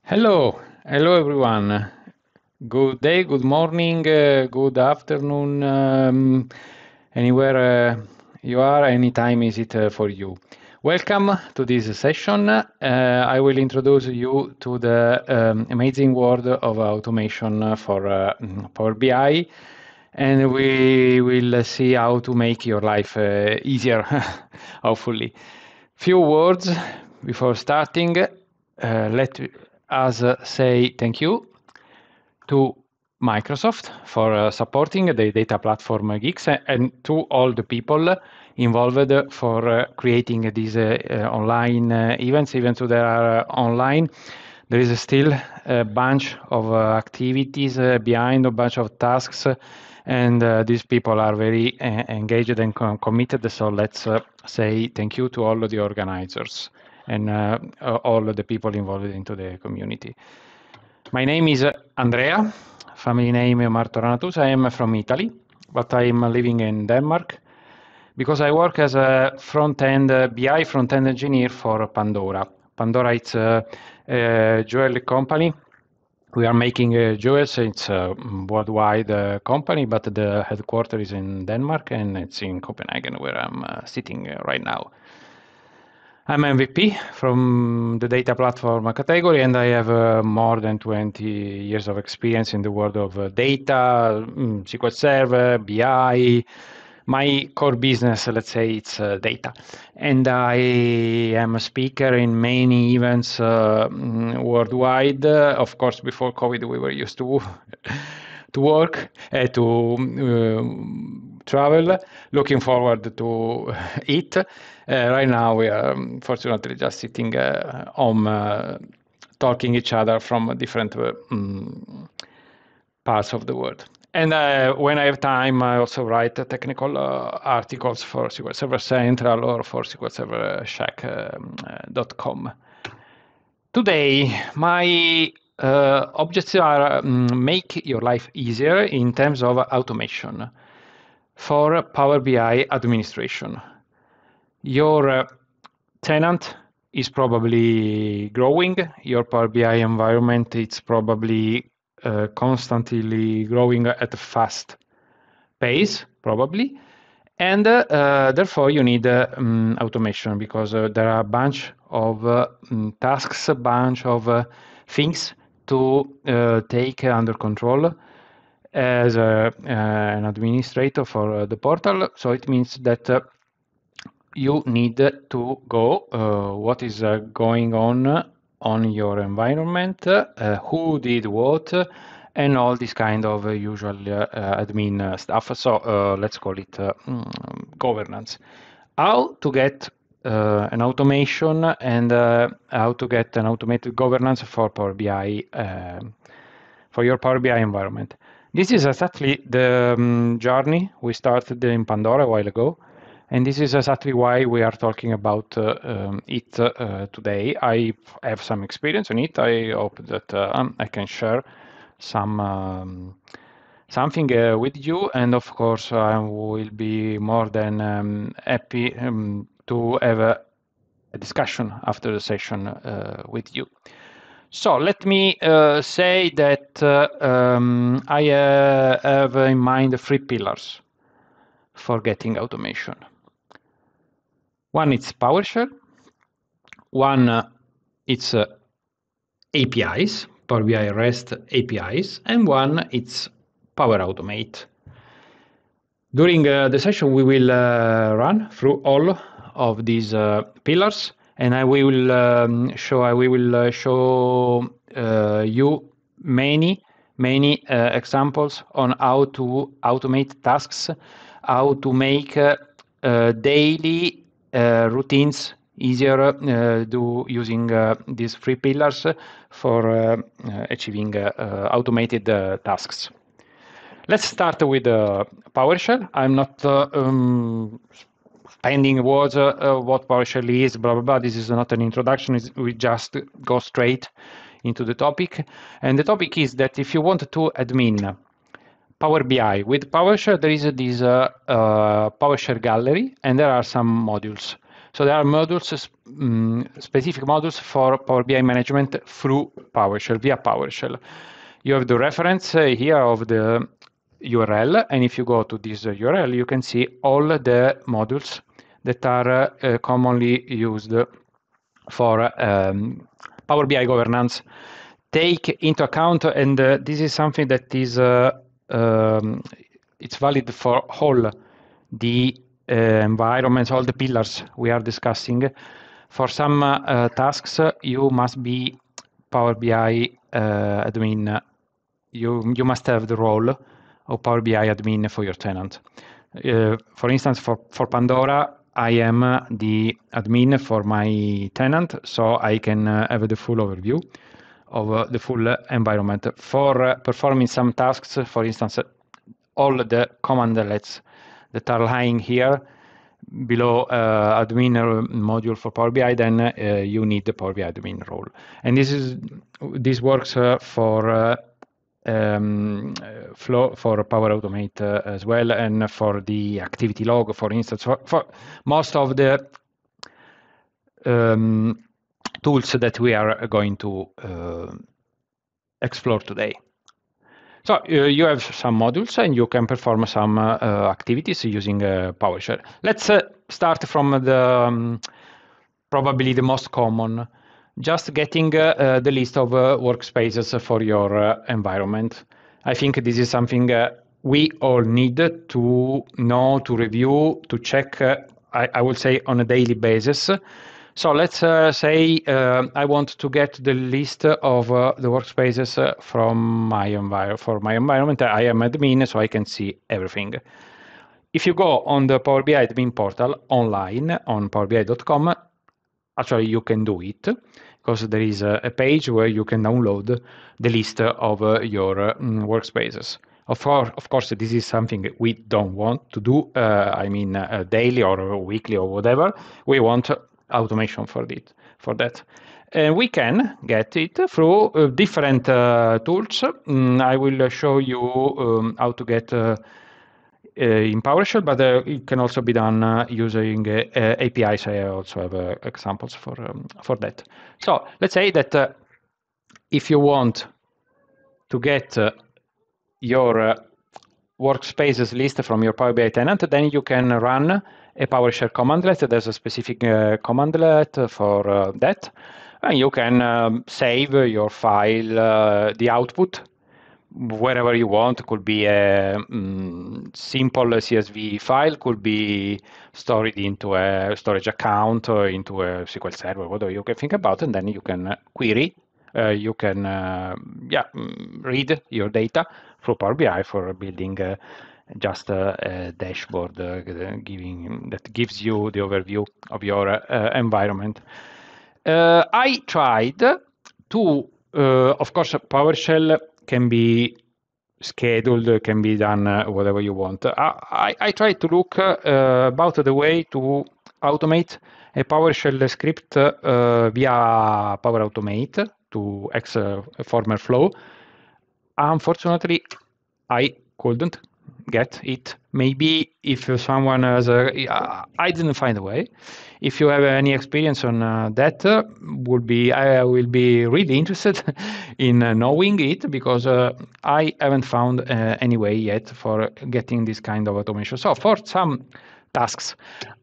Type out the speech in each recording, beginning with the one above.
Hello everyone. Good day, good morning, good afternoon, anywhere you are, anytime is it for you. Welcome to this session. I will introduce you to the amazing world of automation for Power BI, and we will see how to make your life easier, hopefully. Few words before starting. Let us say thank you to Microsoft for supporting the data platform Geeks and to all the people involved for creating these online events. Even though they are online, there is still a bunch of activities behind, a bunch of tasks, and these people are very engaged and committed. So let's say thank you to all of the organizers and all of the people involved into the community. My name is Andrea, family name Martorana Tusa. I am from Italy, but I am living in Denmark because I work as a front-end BI front-end engineer for Pandora. Pandora is a jewelry company. We are making jewels. It's a worldwide company, but the headquarters is in Denmark, and it's in Copenhagen, where I'm sitting right now. I'm MVP from the data platform category, and I have more than 20 years of experience in the world of data, SQL Server, BI. My core business, let's say, it's data. And I am a speaker in many events worldwide. Of course, before COVID, we were used to work, to travel. Looking forward to it. Right now, we are fortunately just sitting home, talking each other from different parts of the world. And when I have time, I also write technical articles for SQL Server Central or for SQL Server Shack.com. Today, my objectives are make your life easier in terms of automation for Power BI administration. Your tenant is probably growing. Your Power BI environment is probably constantly growing at a fast pace, probably. And therefore, you need automation because there are a bunch of tasks, a bunch of things to take under control as an administrator for the portal. So it means that you need to go what is going on your environment, who did what, and all this kind of usual admin stuff. So let's call it governance. How to get an automation and how to get an automated governance for Power BI, for your Power BI environment. This is exactly the journey we started in Pandora a while ago. And this is exactly why we are talking about it today. I have some experience on it. I hope that I can share something with you. And of course, I will be more than happy to have a discussion after the session with you. So let me say that I have in mind 3 pillars for getting automation. One is PowerShell, one it's APIs, Power BI REST APIs, and one it's Power Automate. During the session, we will run through all of these pillars, and we will show you many examples on how to automate tasks, how to make daily routines easier using these 3 pillars for achieving automated tasks. Let's start with PowerShell. I'm not spending words what PowerShell is, blah, blah, blah. This is not an introduction. We just go straight into the topic. And the topic is that if you want to admin Power BI with PowerShell, there is this PowerShell gallery, and there are some modules. So there are modules, specific modules for Power BI management through PowerShell, via PowerShell. You have the reference here of the URL, and if you go to this URL, you can see all the modules that are commonly used for Power BI governance. Take into account, and this is something that is it's valid for all the environments, all the pillars we are discussing. For some tasks, you must be Power BI admin. You must have the role of Power BI admin for your tenant. For instance, for Pandora, I am the admin for my tenant, so I can have the full overview of the full environment. For performing some tasks, for instance, all the commandlets that are lying here below admin module for Power BI, then you need the Power BI admin role. And this works for Flow, for Power Automate as well, and for the activity log, for instance, for most of the tools that we are going to explore today. So you have some modules and you can perform some activities using PowerShell. Let's start from the probably the most common, just getting the list of workspaces for your environment. I think this is something we all need to know, to review, to check, I will say, on a daily basis. So let's say I want to get the list of the workspaces from my for my environment. I am admin, so I can see everything. If you go on the Power BI admin portal online on powerbi.com, actually you can do it, because there is a page where you can download the list of your workspaces. Of course, this is something we don't want to do, I mean, daily or weekly or whatever. We want automation for that. And we can get it through different tools. I will show you how to get in PowerShell, but it can also be done using APIs. I also have examples for that. So let's say that if you want to get your workspaces list from your Power BI tenant, then you can run a PowerShell commandlet. There's a specific commandlet for that. And you can save your file, the output, wherever you want. Could be a simple CSV file, could be stored into a storage account or into a SQL Server, whatever you can think about, and then you can query. You can read your data through Power BI for building just a dashboard that gives you the overview of your environment. I tried to, of course, PowerShell can be scheduled, can be done whatever you want. I tried to look about the way to automate a PowerShell script via Power Automate to former flow. Unfortunately, I couldn't get it. Maybe if someone has I didn't find a way. If you have any experience on that, I will be really interested in knowing it, because I haven't found any way yet for getting this kind of automation. So for some tasks,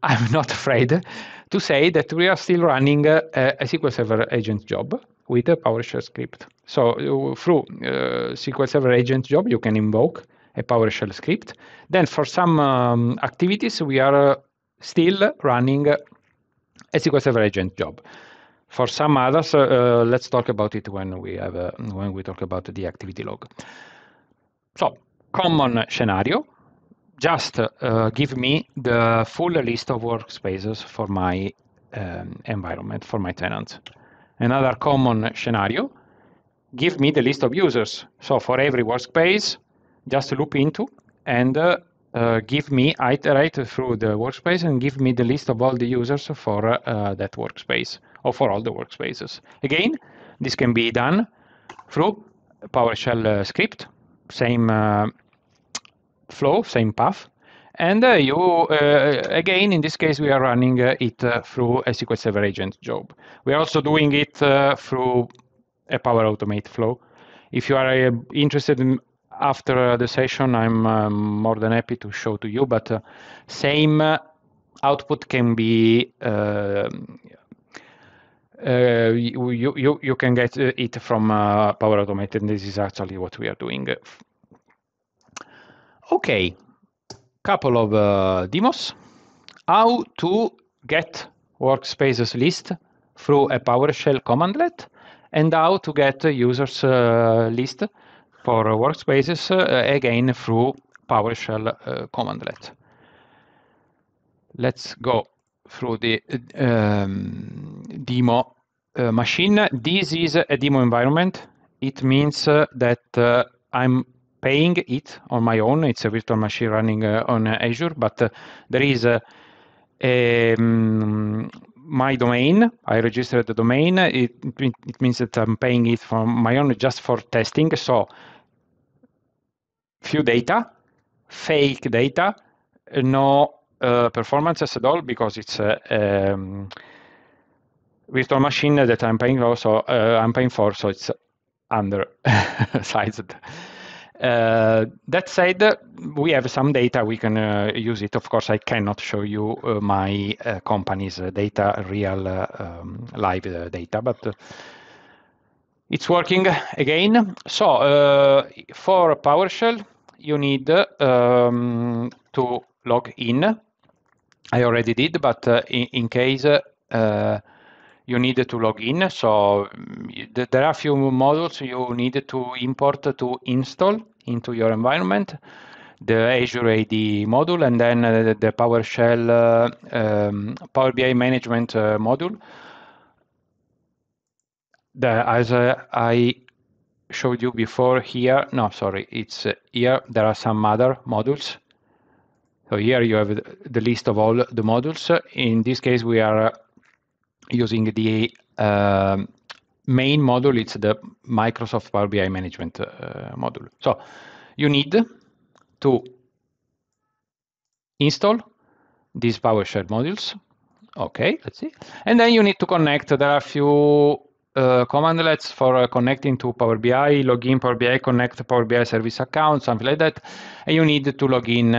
I'm not afraid to say that we are still running a SQL Server agent job with a PowerShell script. So through SQL Server agent job, you can invoke a PowerShell script. Then for some activities, we are still running a SQL Server agent job. For some others, let's talk about it when we talk about the activity log. So common scenario, just give me the full list of workspaces for my environment, for my tenants. Another common scenario, give me the list of users. So for every workspace, just loop into and give me, iterate through the workspace and give me the list of all the users for that workspace, or for all the workspaces. Again, this can be done through PowerShell script, same flow, same path, And again, in this case, we are running it through a SQL Server Agent job. We are also doing it through a Power Automate flow. If you are interested in, after the session, I'm more than happy to show to you, but same output can be you can get it from Power Automate, and this is actually what we are doing. Okay, couple of demos. How to get workspaces list through a PowerShell commandlet, and how to get users list for workspaces again through PowerShell commandlet. Let's go through the demo machine. This is a demo environment. It means that I'm paying it on my own. It's a virtual machine running on Azure, but there is my domain. I registered the domain. It means that I'm paying it from my own just for testing. So few data, fake data, no performances at all, because it's a virtual machine that I'm paying for, so it's undersized. That said, we have some data, we can use it. Of course, I cannot show you my company's data, real live data, but it's working again. So for PowerShell, you need to log in. I already did, but in case you need to log in, so there are a few modules you need to import to install into your environment. The Azure AD module, and then the PowerShell Power BI management module. As I showed you before here, no, sorry, it's here. There are some other modules. So here you have the list of all the modules. In this case, we are using the main module. It's the Microsoft Power BI management module. So you need to install these PowerShell modules. Okay, let's see. And then you need to connect. There are a few commandlets for connecting to Power BI, login Power BI, connect Power BI service account, something like that. And you need to log in.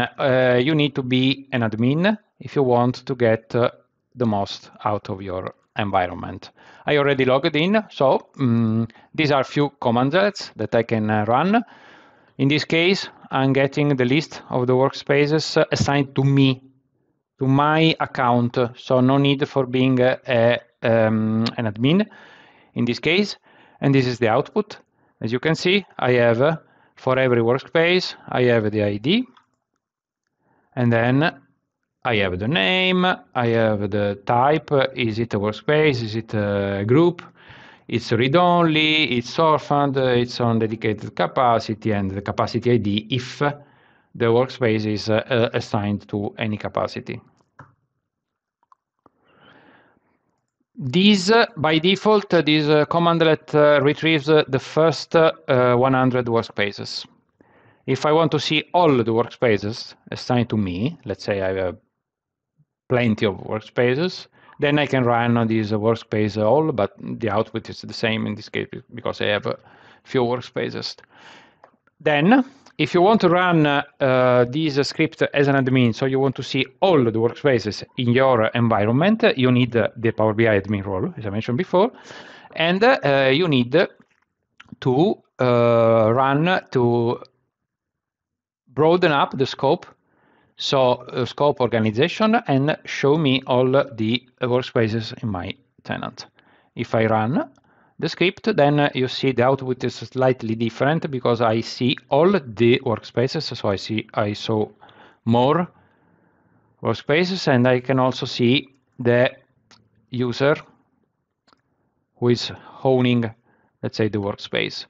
You need to be an admin if you want to get the most out of your environment. I already logged in, so these are few commandlets that I can run. In this case, I'm getting the list of the workspaces assigned to me, to my account, so no need for being an admin in this case. And this is the output. As you can see, I have for every workspace, I have the ID, and then I have the name, I have the type. Is it a workspace? Is it a group? It's read-only, it's orphaned, it's on dedicated capacity, and the capacity ID if the workspace is assigned to any capacity. This, by default, this commandlet retrieves the first 100 workspaces. If I want to see all the workspaces assigned to me, let's say I have plenty of workspaces, then I can run this workspace all, but the output is the same in this case because I have a few workspaces. Then, if you want to run this script as an admin, so you want to see all the workspaces in your environment, you need the Power BI admin role, as I mentioned before, and you need to run to broaden up the scope, so scope organization, and show me all the workspaces in my tenant. If I run the script, then you see the output is slightly different because I see all the workspaces. So I saw more workspaces, and I can also see the user who is owning, let's say, the workspace.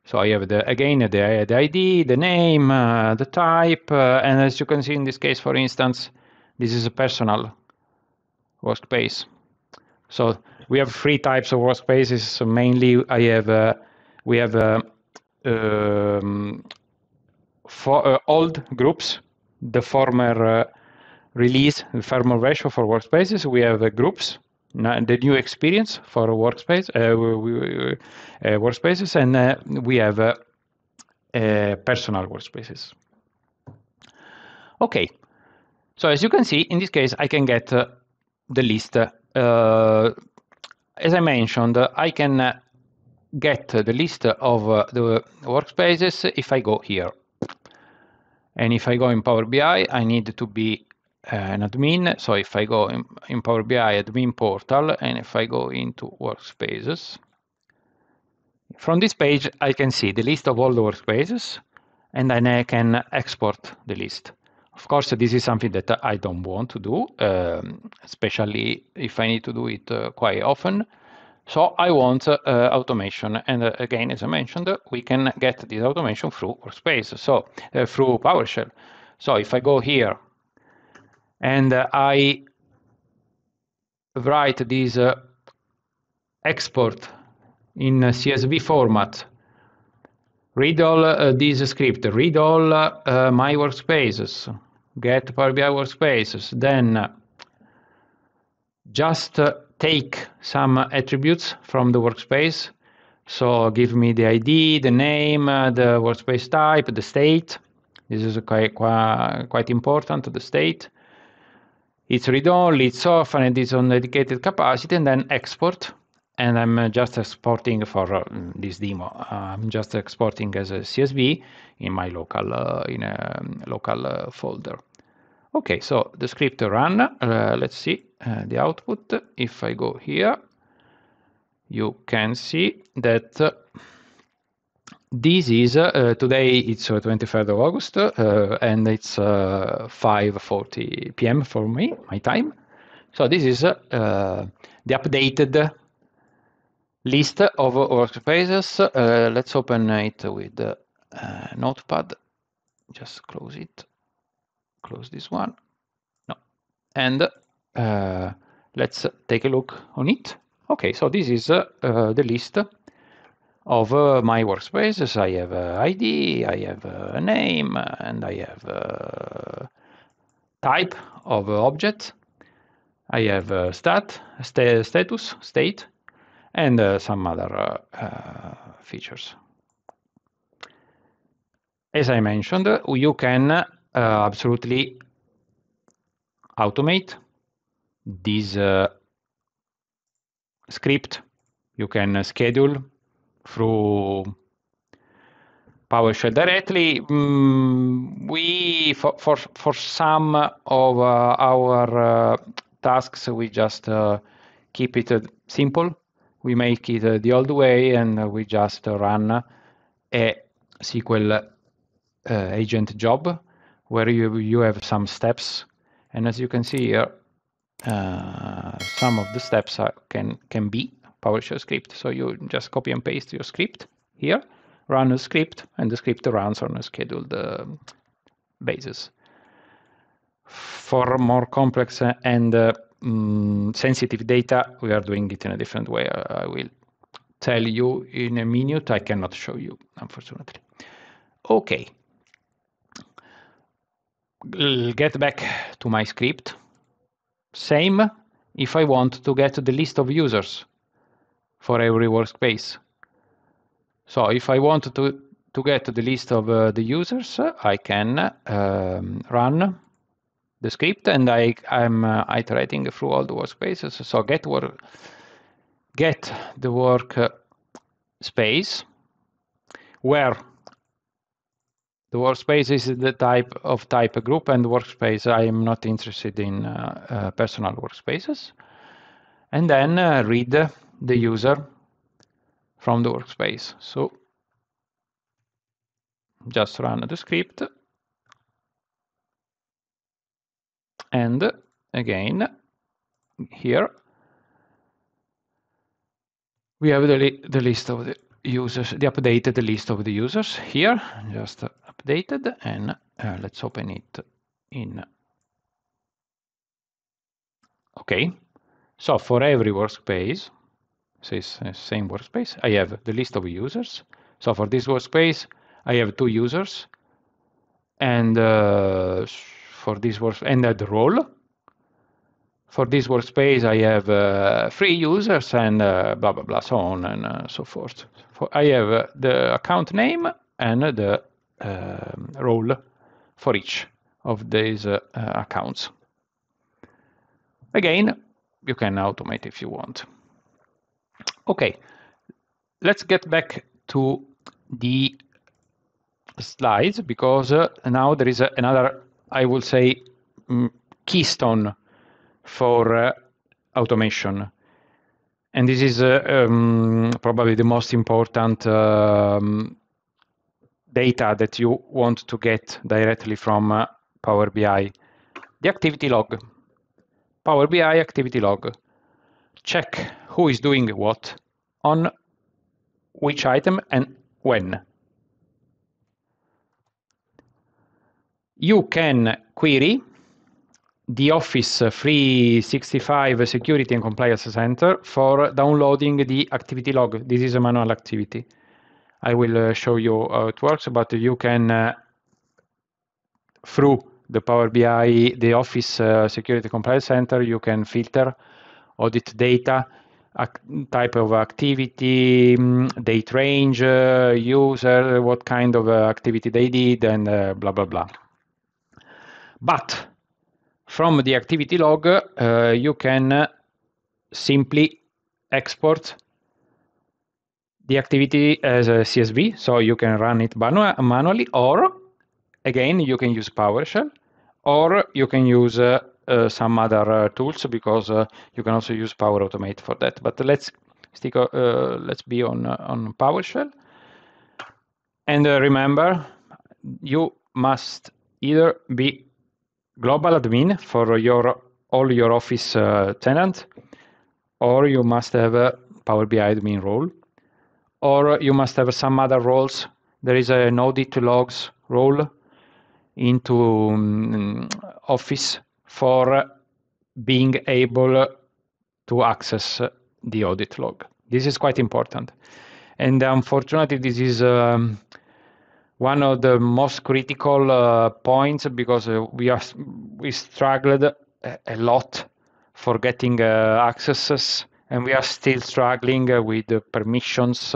So I have again the ID, the name, the type, and as you can see in this case, for instance, this is a personal workspace. So we have three types of workspaces. So mainly, we have for old groups. the former release, the firmware version for Workspaces. We have groups, the new experience for Workspaces, and we have personal Workspaces. Okay, so as you can see, in this case, I can get the list. As I mentioned, I can get the list of the workspaces if I go here. And if I go in Power BI, I need to be an admin. So if I go in Power BI admin portal, and if I go into Workspaces, from this page, I can see the list of all the workspaces, and then I can export the list. Of course, this is something that I don't want to do, especially if I need to do it quite often. So I want automation, and again, as I mentioned, we can get this automation through Workspace, so through PowerShell. So if I go here and I write this export in CSV format, read all this script, read all my workspaces, get Power BI workspaces, then just take some attributes from the workspace. So give me the ID, the name, the workspace type, the state. This is quite important, the state. It's read-only, it's off, and it's on dedicated capacity, and then export. And I'm just exporting for this demo. I'm just exporting as a CSV in my local local folder. Okay, so the script run. Let's see the output. If I go here, you can see that this is today. It's 23rd of August, and it's 5:40 p.m. for me, my time. So this is the updated list of workspaces. Let's open it with Notepad. Just close it. Close this one. No, and let's take a look on it. Okay, so this is the list of my workspaces. I have ID, I have a name, and I have type of object. I have status, state, and some other features. As I mentioned, you can absolutely automate this script. You can schedule through PowerShell directly. We for some of our tasks, we just keep it simple. We make it the old way, and we just run a SQL agent job where you have some steps, and as you can see here, some of the steps can be PowerShell script. So you just copy and paste your script here, run a script, and the script runs on a scheduled basis. For more complex and sensitive data, we are doing it in a different way. I will tell you in a minute. I cannot show you, unfortunately. Okay. Get back to my script. Same if I want to get the list of users for every workspace. So if I want to get the list of the users, I can run the script, and I'm iterating through all the workspaces. So get the workspace where the workspace is the type group, and workspace I am not interested in personal workspaces, and then read the user from the workspace. So just run the script, and again here we have the list of the users, the updated list of the users here, just updated, and let's open it in. Okay, so for every workspace, same workspace, I have the list of users. So for this workspace, I have 2 users, and for this and the role. For this workspace, I have 3 users and blah, blah, blah, so on and so forth. I have the account name and the role for each of these accounts. Again, you can automate if you want. Okay, let's get back to the slides, because now there is another, I will say, keystone for automation. And this is probably the most important data that you want to get directly from Power BI. The activity log. Power BI activity log. Check who is doing what, on which item, and when. You can query the Office 365 Security and Compliance Center for downloading the activity log. This is a manual activity. I will show you how it works, but you can, through the Power BI, the Office Security Compliance Center, you can filter audit data, type of activity, date range, user, what kind of activity they did, and blah, blah, blah. But from the activity log, you can simply export the activity as a CSV, so you can run it manually, or again, you can use PowerShell, or you can use some other tools, because you can also use Power Automate for that. But let's be on PowerShell. And remember, you must either be global admin for all your Office tenants, or you must have a Power BI admin role, or you must have some other roles. There is an audit logs role into Office for being able to access the audit log. This is quite important. And unfortunately, this is one of the most critical points, because we struggled a lot for getting accesses, and we are still struggling with the permissions,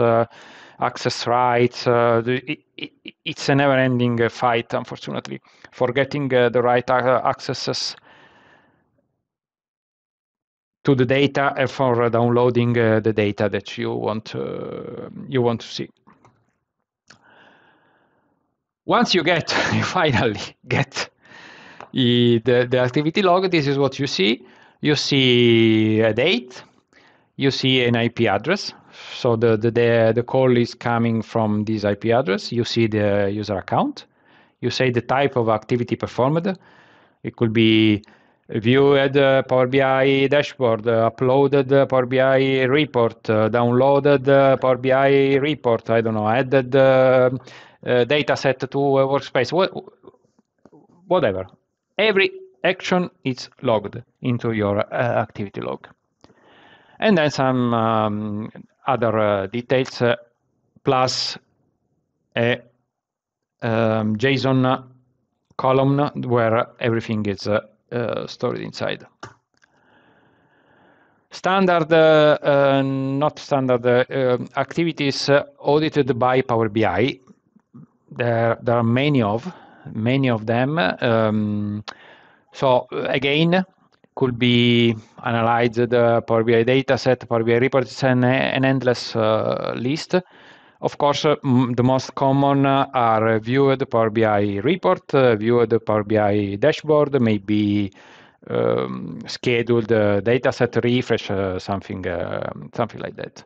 access rights. It's a never-ending fight, unfortunately, for getting the right accesses to the data and for downloading the data that you want to see. Once you finally get the activity log, this is what you see. You see a date, you see an IP address. So the call is coming from this IP address. You see the user account. You say the type of activity performed. It could be viewed Power BI dashboard, uploaded Power BI report, downloaded Power BI report, I don't know, added data set to a workspace, whatever. Every action is logged into your activity log. And then some other details, plus a JSON column where everything is stored inside. Standard, not standard, activities audited by Power BI. There are many of them. So again, could be analyzed Power BI dataset, Power BI report. It's an endless list. Of course, the most common are viewed Power BI report, viewed Power BI dashboard, maybe scheduled dataset refresh, something like that.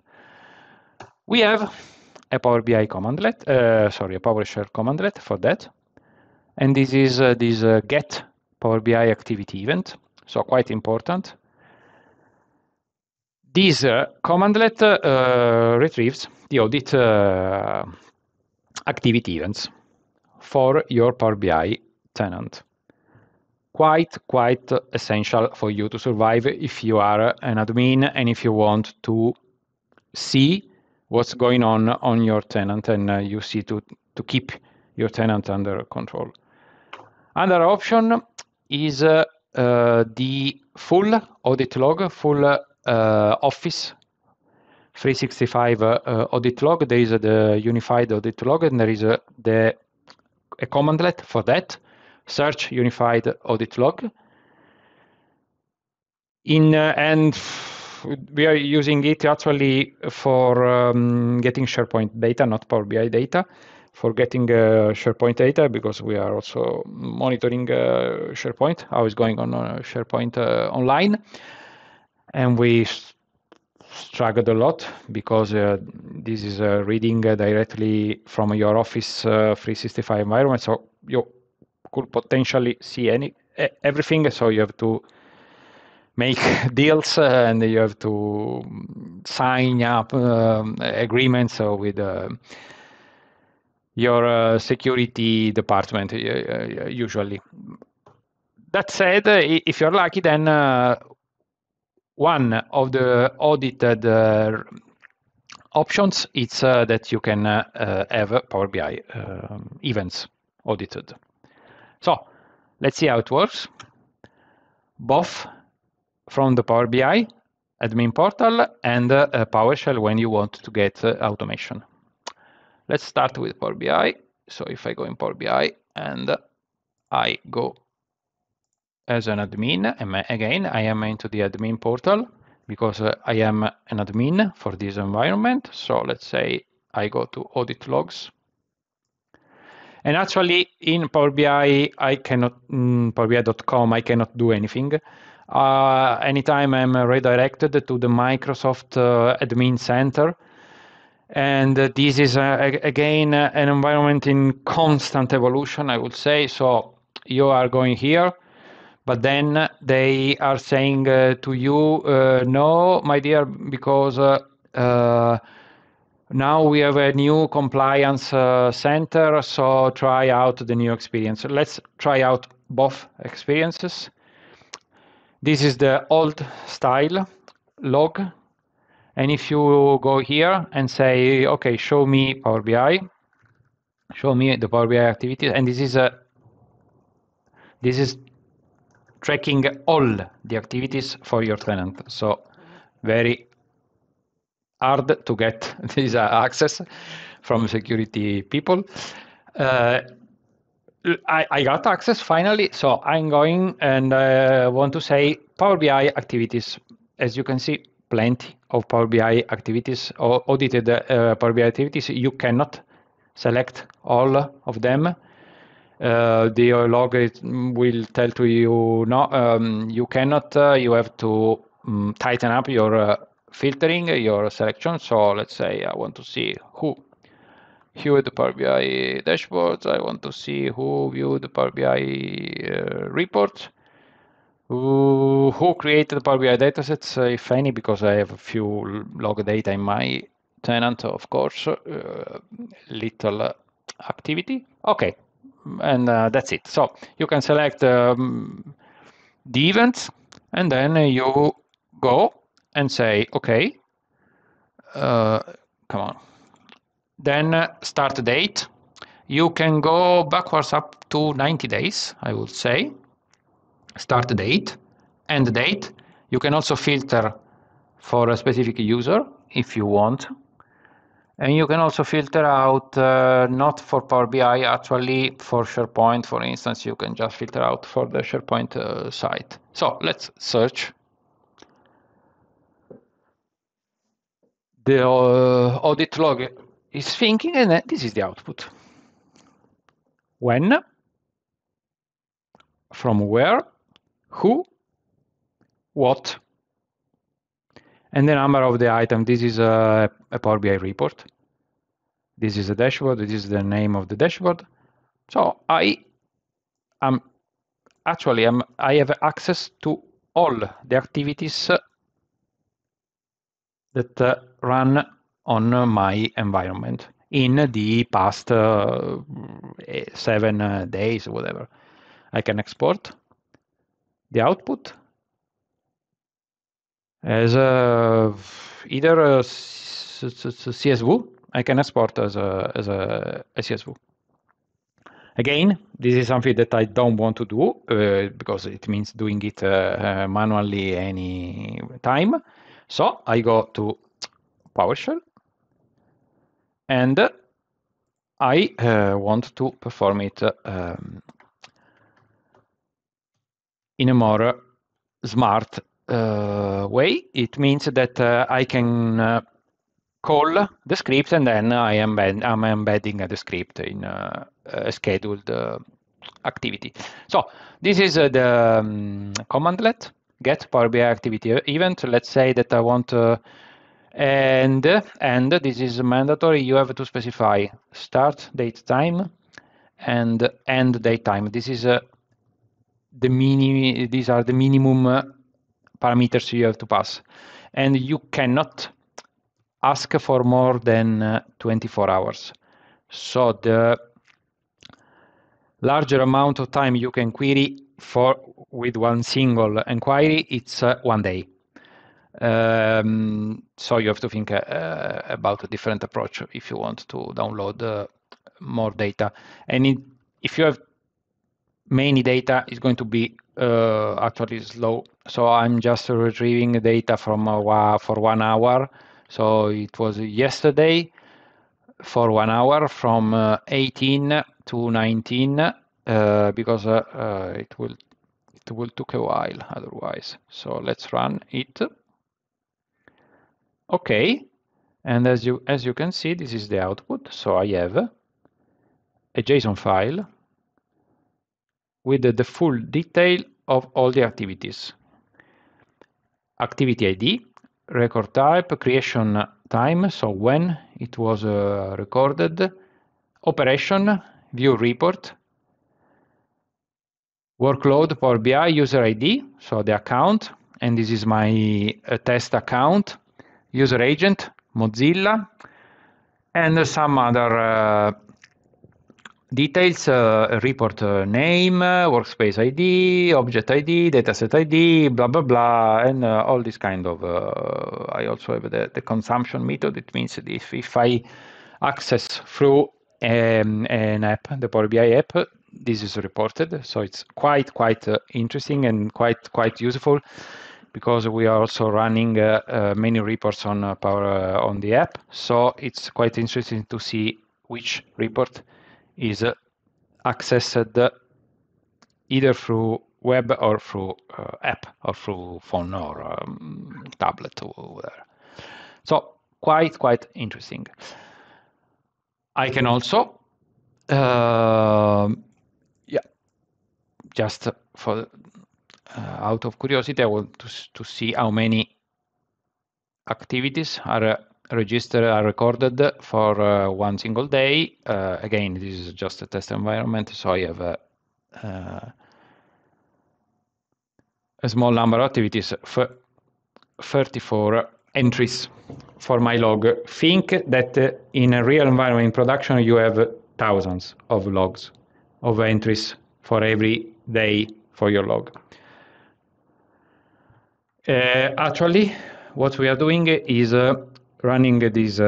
We have a Power BI commandlet, a PowerShell commandlet for that, and this is this get Power BI activity event, so quite important. This commandlet retrieves the audit activity events for your Power BI tenant. Quite essential for you to survive if you are an admin and if you want to see what's going on your tenant, and you see to keep your tenant under control. Another option is the full audit log, full Office 365 audit log. There is the unified audit log, and there is a commandlet for that. Search unified audit log. And we are using it actually for getting SharePoint data, not Power BI data, for getting SharePoint data, because we are also monitoring SharePoint, how it's going on SharePoint online. And we struggled a lot because this is reading directly from your Office 365 environment, so you could potentially see everything, so you have to make deals and you have to sign up agreements with your security department usually. That said, if you're lucky, then one of the audited options is that you can have Power BI events audited. So let's see how it works. Both from the Power BI admin portal and PowerShell when you want to get automation. Let's start with Power BI. So if I go in Power BI and I go as an admin, and again, I am into the admin portal because I am an admin for this environment. So let's say I go to audit logs. And actually in Power BI, I cannot, PowerBI.com, I cannot do anything. Anytime I'm redirected to the Microsoft Admin Center. And this is, again, an environment in constant evolution, I would say. So you are going here, but then they are saying to you, no, my dear, because now we have a new compliance center, so try out the new experience. Let's try out both experiences. This is the old style log. And if you go here and say, okay, show me Power BI, show me the Power BI activities, and this is tracking all the activities for your tenant. So very hard to get this access from security people. I got access finally, so I'm going and want to say Power BI activities. As you can see, plenty of Power BI activities, audited Power BI activities. You cannot select all of them. The log will tell to you, no, you cannot, you have to tighten up your filtering, your selection. So let's say I want to see who viewed the Power BI dashboards. I want to see who viewed the Power BI reports, who created Power BI datasets, if any, because I have a few log data in my tenant, of course, little activity. Okay, and that's it. So you can select the events, and then you go and say, okay, come on. Then start date. You can go backwards up to 90 days, I would say. Start date, end date. You can also filter for a specific user if you want. And you can also filter out not for Power BI, actually for SharePoint, for instance, you can just filter out for the SharePoint site. So let's search. The audit log is thinking, and this is the output. When, from where, who, what, and the number of the item. This is a Power BI report. This is a dashboard. This is the name of the dashboard. So I have access to all the activities that run on my environment in the past 7 days, whatever. I can export the output as either a CSV. I can export as a CSV. Again, this is something that I don't want to do because it means doing it manually any time. So I go to PowerShell and I want to perform it in a more smart way. It means that I can call the script and then I'm embedding the script in a scheduled activity. So this is the commandlet get Power BI activity event. Let's say that I want and this is mandatory. You have to specify start date time and end date time. This is these are the minimum parameters you have to pass, and you cannot ask for more than 24 hours. So the larger amount of time you can query for with one single inquiry, it's 1 day. So you have to think about a different approach if you want to download more data. And if you have many data, it's going to be actually slow. So I'm just retrieving data from for 1 hour. So it was yesterday for 1 hour from 18 to 19 because it will take a while otherwise. So let's run it. Okay, and as you can see, this is the output. So I have a JSON file with the full detail of all the activities. Activity ID, record type, creation time, so when it was recorded, operation, view report, workload, Power BI, user ID, so the account, and this is my test account, user agent, Mozilla, and some other details, report name, workspace ID, object ID, dataset ID, blah, blah, blah, and all this kind of, I also have the consumption method. It means that if I access through an app, the Power BI app, this is reported. So it's quite interesting and quite useful because we are also running many reports on Power on the app. So it's quite interesting to see which report is accessed either through web or through app or through phone or tablet or whatever. So quite interesting. I can also, just for out of curiosity, I want to see how many activities are registered, are recorded for one single day. Again, this is just a test environment, so I have a small number of activities, 34 entries for my log. Think that in a real environment in production, you have thousands of logs, of entries for every day for your log. Actually, what we are doing is running this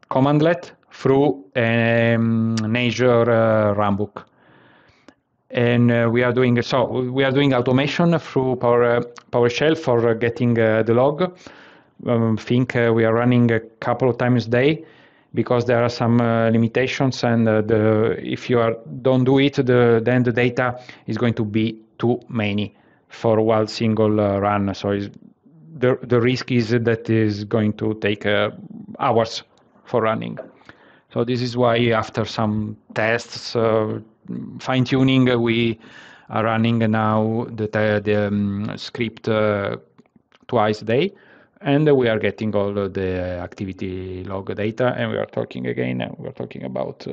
commandlet through an Azure runbook. And we are doing automation through PowerShell for getting the log. Think we are running a couple of times a day because there are some limitations, and if you don't do it, then the data is going to be too many for one single run. So the risk is that is going to take hours for running. So this is why after some tests, fine-tuning, we are running now the script twice a day, and we are getting all of the activity log data, and we are talking about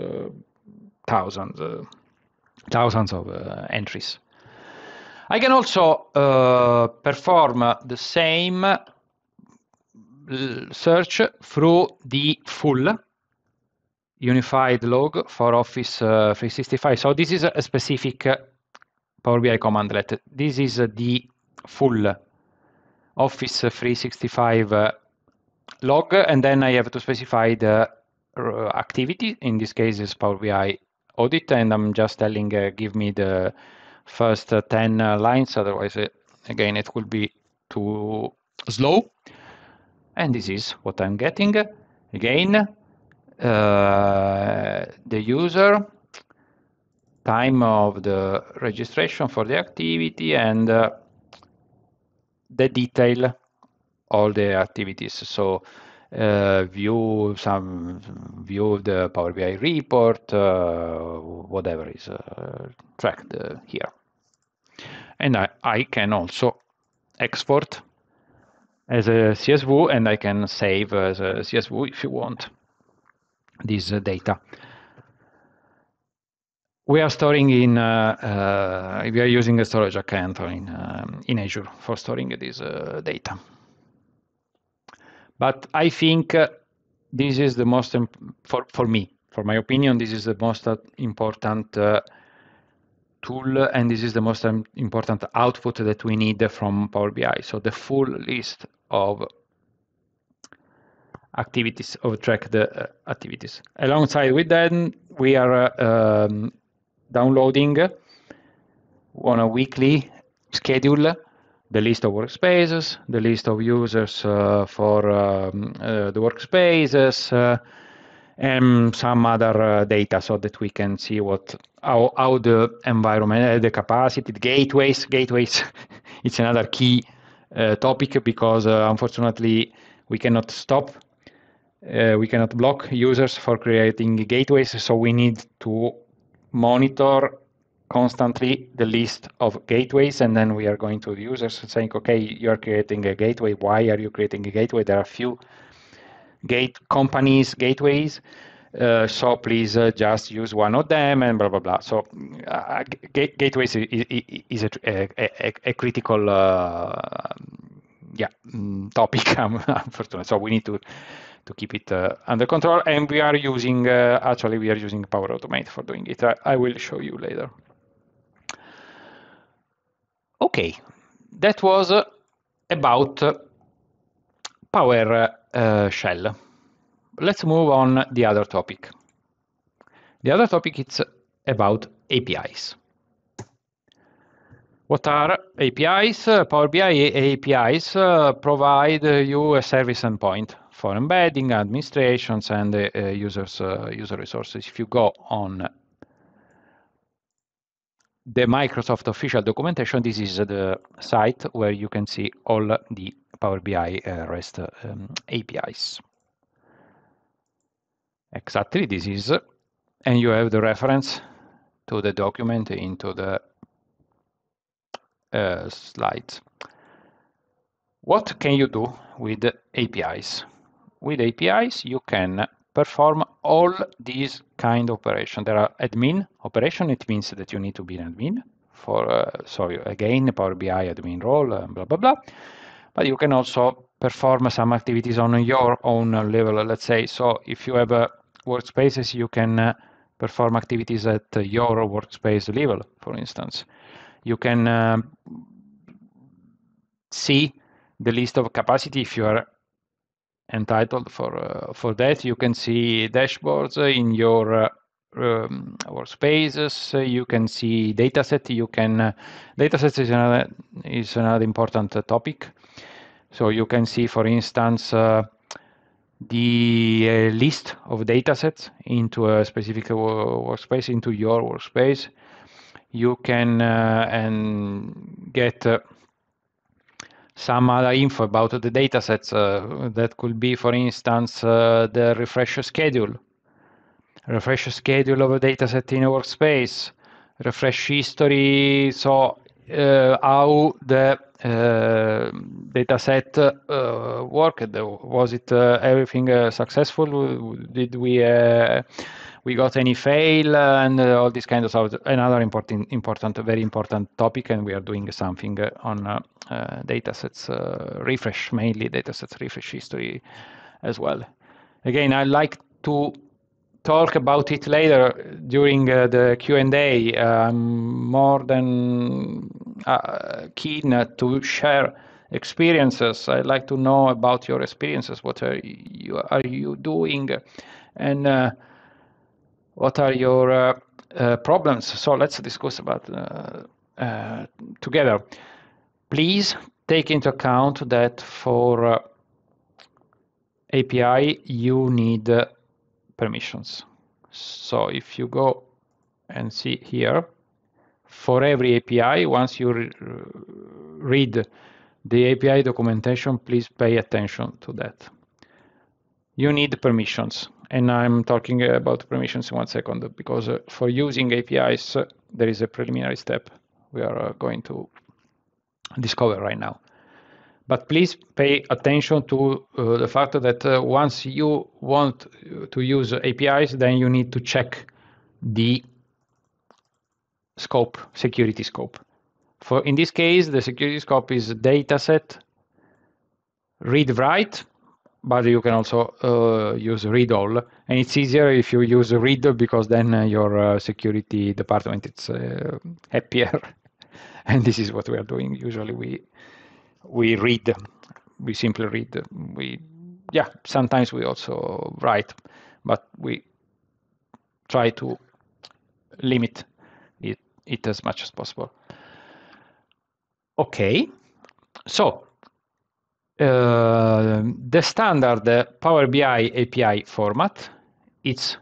thousands of entries. I can also perform the same search through the full unified log for Office 365. So this is a specific Power BI commandlet. This is the full Office 365 log, and then I have to specify the activity. In this case, is Power BI audit, and I'm just telling give me the first 10 lines, otherwise again it will be too slow. And this is what I'm getting. Again, the user, time of the registration for the activity, and the detail, all the activities. So view the Power BI report, whatever is tracked here. And I can also export as a CSV, and I can save as a CSV if you want this data. We are storing we are using a storage account in Azure for storing this data. But I think this is the most, for me, for my opinion, this is the most important tool, and this is the most important output that we need from Power BI. So the full list of activities, of tracked activities. Alongside with that, we are downloading on a weekly schedule the list of workspaces, the list of users for the workspaces, and some other data, so that we can see how the environment, the capacity, the gateways. It's another key topic, because unfortunately we cannot stop. We cannot block users for creating gateways, so we need to monitor constantly the list of gateways, and then we are going to the users saying, okay, you are creating a gateway. Why are you creating a gateway? There are few gateways, so please just use one of them, and blah blah blah. So gateways is a critical topic, unfortunately. So we need to keep it under control, and we are using actually we are using Power Automate for doing it. I will show you later. Okay, that was about PowerShell. Let's move on the other topic. The other topic is about APIs. What are APIs? Power BI APIs provide you a service endpoint for embedding, administrations, and user resources. If you go on the Microsoft official documentation, this is the site where you can see all the Power BI REST APIs. Exactly, this is, and you have the reference to the document into the slides. What can you do with APIs? With APIs, you can perform all these kind of operations. There are admin operation. It means that you need to be an admin for, so again, Power BI admin role, blah, blah, blah. But you can also perform some activities on your own level, let's say. So if you have workspaces, you can perform activities at your workspace level, for instance. You can see the list of capacity if you are entitled for that. You can see dashboards in your workspaces. You can see dataset. You can datasets is another important topic. So you can see, for instance, the list of datasets into a specific workspace, into your workspace. You can and get some other info about the datasets. That could be, for instance, the refresh schedule of a dataset in a workspace, refresh history, so how the dataset worked. Was it everything successful? Did we got any fail, and all this kind of stuff. Another very important topic, and we are doing something on datasets refresh, mainly datasets refresh history as well. Again, I like to talk about it later during the Q&A. I'm more than keen to share experiences. I'd like to know about your experiences. What are you doing, and what are your problems. So let's discuss about together. Please take into account that for API you need permissions. So if you go and see here, for every API, once you read the API documentation, please pay attention to that. You need permissions, and I'm talking about permissions in 1 second, because for using APIs, there is a preliminary step we are going to discover right now. But please pay attention to the fact that once you want to use APIs, then you need to check the scope, security scope. In this case, the security scope is dataset, read-write, but you can also use read-all. And it's easier if you use read, because then your security department is happier. And this is what we are doing. Usually we read, we simply read. Sometimes we also write, but we try to limit it as much as possible. Okay, so the standard Power BI API format, it's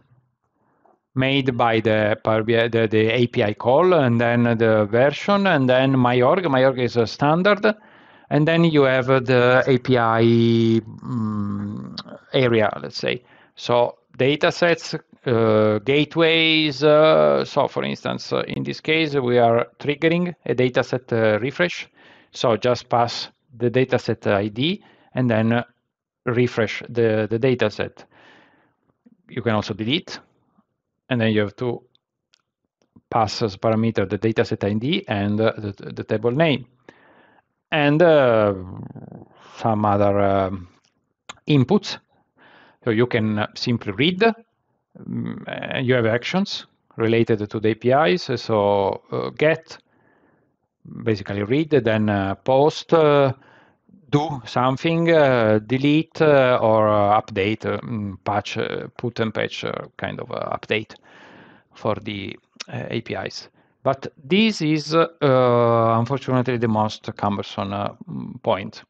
made by the Power BI, the API call, and then the version, and then my.org. My.org is a standard, and then you have the API area, let's say. So datasets, gateways. So for instance, in this case, we are triggering a dataset refresh. So just pass the dataset ID and then refresh the dataset. You can also delete, and then you have to pass as parameter the dataset ID and the table name, and some other inputs. So you can simply read. You have actions related to the APIs. So get, basically read, then post, do something, delete, or update, patch, put and patch kind of update for the APIs. But this is unfortunately the most cumbersome point.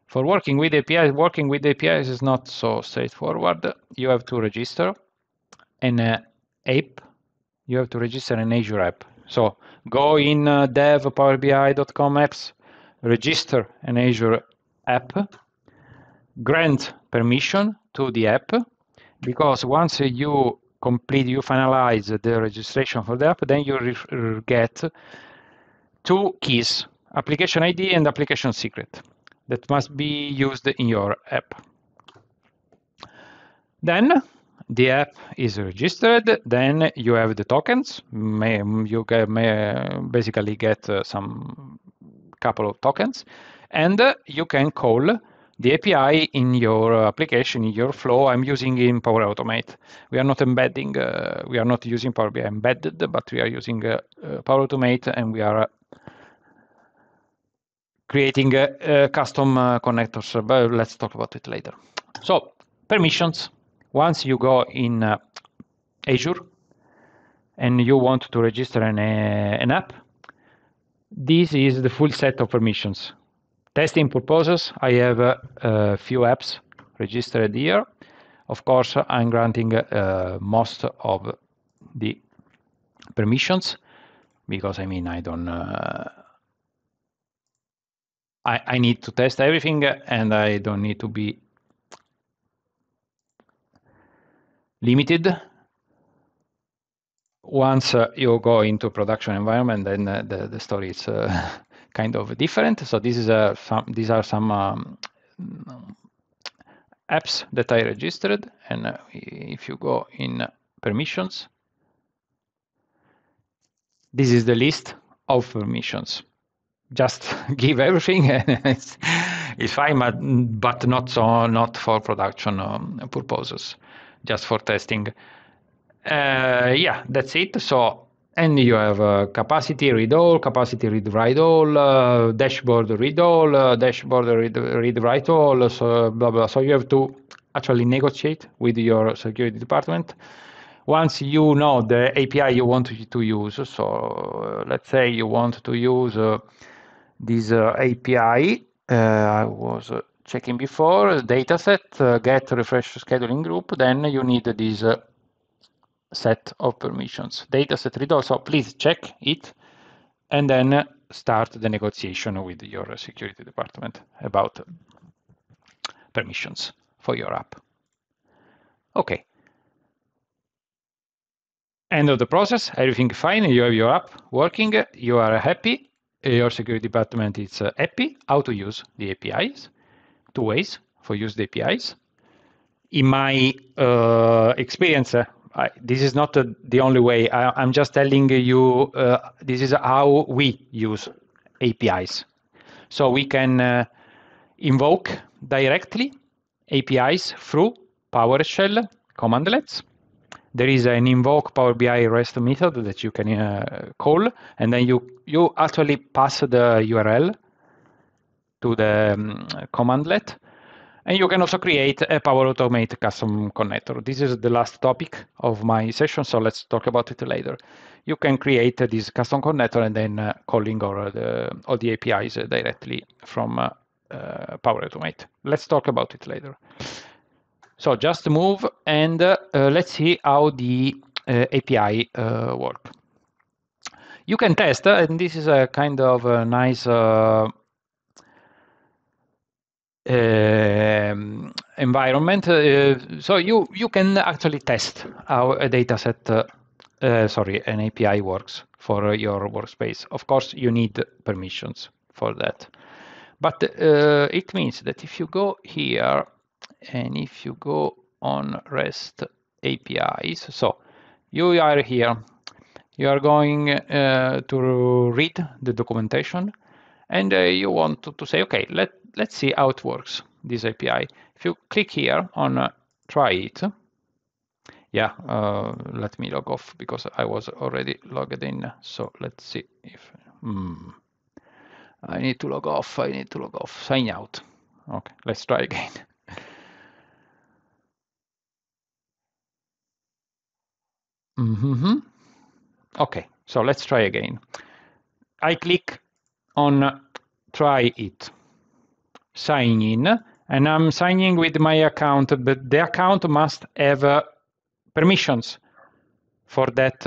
For working with APIs is not so straightforward. You have to register an app. You have to register an Azure app. So go in dev.powerbi.com apps, register an Azure app, grant permission to the app, because once you finalize the registration for the app, then you get two keys, application ID and application secret, that must be used in your app. Then the app is registered, then you have the tokens. You basically get some couple of tokens, and you can call the API in your application, in your flow. I'm using in Power Automate. We are not embedding, we are not using Power BI embedded, but we are using Power Automate, and we are creating custom connectors, but let's talk about it later. So permissions. Once you go in Azure and you want to register an app, this is the full set of permissions. Testing purposes, I have a few apps registered here. Of course, I'm granting most of the permissions, because I mean, I don't. I need to test everything, and I don't need to be limited. Once you go into production environment, then the story is kind of different. So this is these are some apps that I registered, and if you go in permissions, this is the list of permissions. Just give everything, and it's fine, but not for production purposes, just for testing. Yeah, that's it. So, and you have capacity read all, capacity read write all, dashboard read all, dashboard read write all, so blah blah. So you have to actually negotiate with your security department once you know the API you want to use, so let's say you want to use this API, I was checking before, dataset, get refresh scheduling group, then you need this set of permissions. Dataset read all, so please check it, and then start the negotiation with your security department about permissions for your app. Okay. End of the process, everything fine, you have your app working, you are happy, your security department is happy. How to use the APIs? Two ways for use the APIs. In my experience, this is not the only way. I'm just telling you this is how we use APIs. So we can invoke directly APIs through PowerShell commandlets. There is an invoke Power BI REST method that you can call, and then you actually pass the URL to the commandlet. And you can also create a Power Automate custom connector. This is the last topic of my session, so let's talk about it later. You can create this custom connector and then calling all the APIs directly from Power Automate. Let's talk about it later. So just move and let's see how the API work. You can test, and this is a kind of a nice environment. So you can actually test how a dataset, an API works for your workspace. Of course, you need permissions for that. But it means that if you go here and if you go on REST APIs, so you are here, you are going to read the documentation, and you want to say, okay, let's see how it works, this API. If you click here on try it, yeah, let me log off because I was already logged in. So let's see if I need to log off. Sign out. Okay, let's try again. Okay, so let's try again. I click on try it, sign in, and I'm signing with my account, but the account must have permissions for that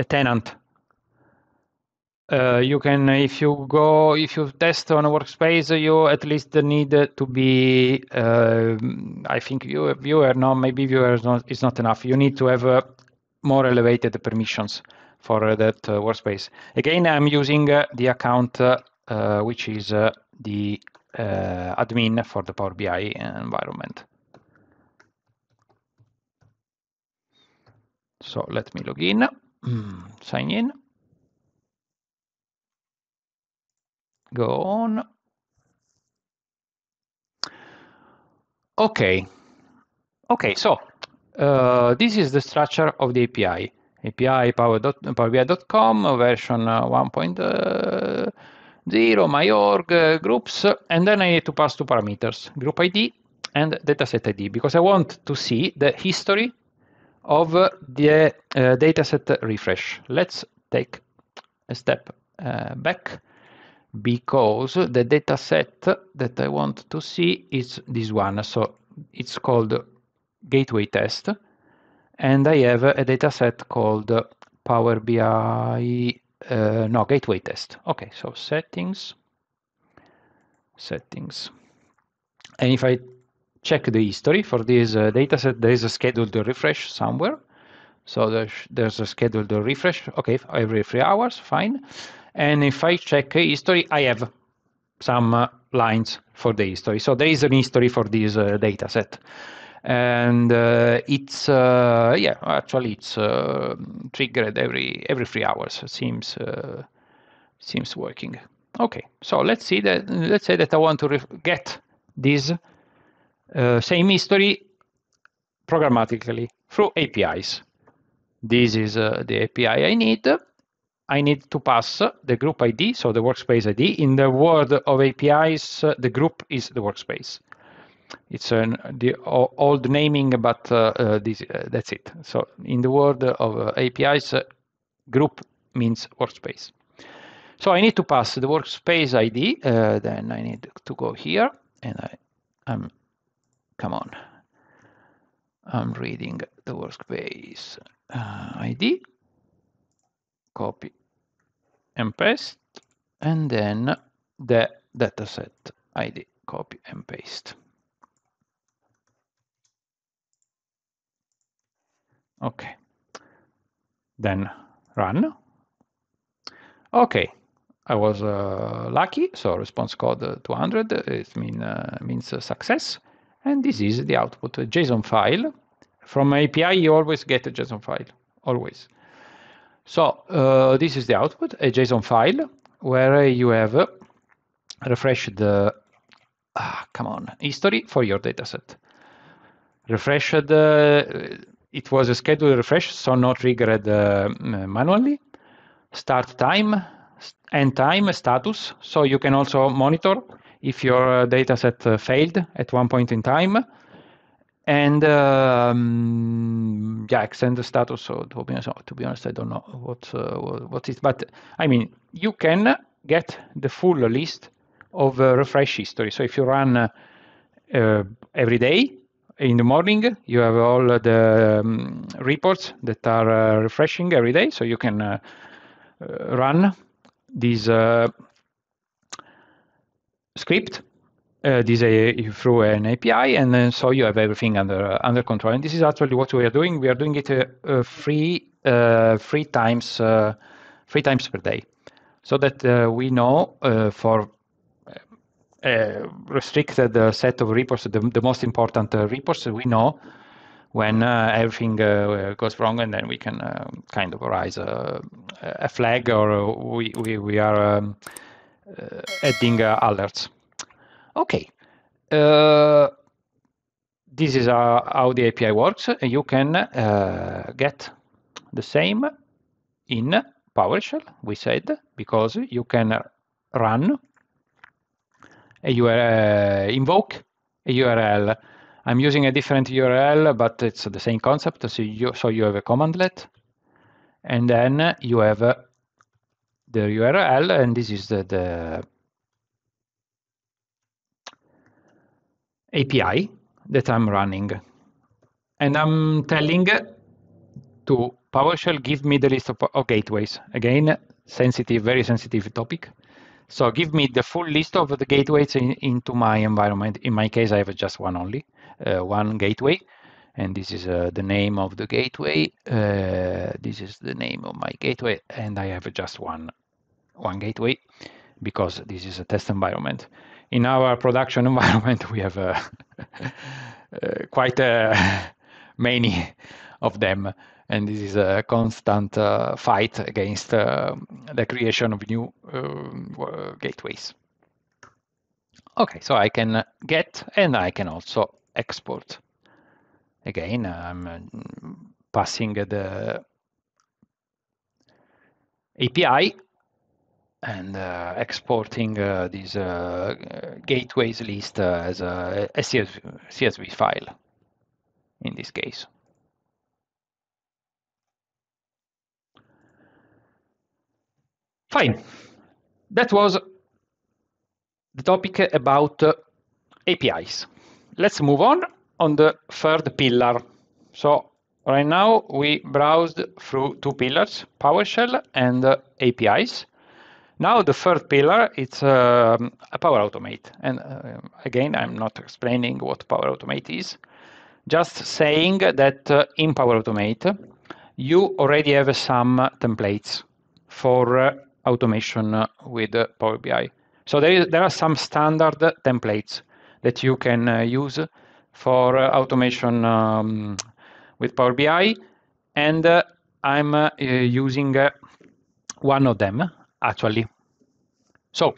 tenant. You can, if you test on a workspace, you at least need to be, I think viewer, no, maybe viewer is not enough. You need to have more elevated permissions for that workspace. Again, I'm using the account which is the admin for the Power BI environment. So let me log in, sign in. Go on. Okay. Okay, so this is the structure of the API. API powerbi.com version 1.0, my org, groups, and then I need to pass two parameters, group ID and dataset ID, because I want to see the history of the dataset refresh. Let's take a step back, because the dataset that I want to see is this one. So it's called gateway test, and I have a dataset called Power BI, no, gateway test. Okay, so settings. And if I check the history for this dataset, there is a scheduled refresh somewhere. So there's a scheduled refresh, okay, every 3 hours, fine. And if I check history, I have some lines for the history. So there is an history for this dataset. And it's, yeah, actually it's triggered every 3 hours. Seems working. Okay, so let's say that I want to get this same history programmatically through APIs. This is the API I need. I need to pass the group ID, so the workspace ID. In the world of APIs, the group is the workspace. It's the old naming, but that's it. So in the world of APIs, group means workspace. So I need to pass the workspace ID. Then I need to go here, and come on. I'm reading the workspace ID, copy and paste, and then the dataset ID, copy and paste. Okay. Then run. Okay. I was lucky, so response code 200 it means success, and this is the output, a JSON file. From API, you always get a JSON file, always. So this is the output, a JSON file, where you have refreshed the history for your dataset. Refreshed, it was a scheduled refresh, so not triggered manually. Start time, end time, status, so you can also monitor if your dataset failed at one point in time. And yeah, extend the status. So to be honest, I don't know what is, but I mean, you can get the full list of refresh history. So if you run every day in the morning, you have all the reports that are refreshing every day. So you can run this script through an API, and then so you have everything under control. And this is actually what we are doing. We are doing it three times per day, so that we know for a restricted set of reports, the most important reports, we know when everything goes wrong, and then we can kind of raise a flag, or we are adding alerts. Okay. This is how the API works. You can get the same in PowerShell, we said, because you can run invoke a URL. I'm using a different URL, but it's the same concept. So you have a commandlet, and then you have the URL, and this is the API that I'm running. And I'm telling to PowerShell, give me the list of gateways. Again, sensitive, very sensitive topic. So give me the full list of the gateways into my environment. In my case, I have just one only, one gateway. And this is the name of the gateway. This is the name of my gateway. And I have just one gateway, because this is a test environment. In our production environment, we have quite many of them, and this is a constant fight against the creation of new gateways. Okay, so I can get, and I can also export. Again, I'm passing the API and exporting this gateways list as a CSV file in this case. Fine. That was the topic about APIs. Let's move on the third pillar. So right now we browsed through two pillars, PowerShell and APIs. Now the third pillar, it's a Power Automate. And again, I'm not explaining what Power Automate is, just saying that in Power Automate, you already have some templates for automation with Power BI. So there are some standard templates that you can use for automation with Power BI, and I'm using one of them, actually. So,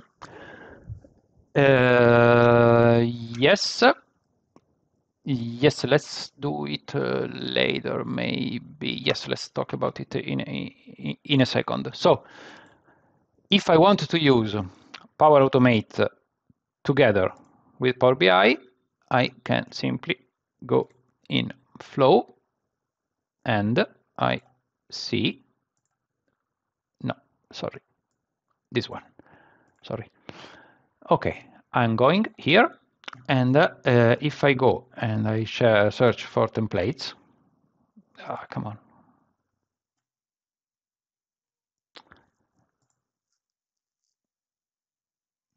yes, let's do it later, maybe. Yes, let's talk about it in a second. So, if I want to use Power Automate together with Power BI, I can simply go in flow and I see, no, sorry, this one, sorry. Okay, I'm going here, and if I go and I search for templates, come on.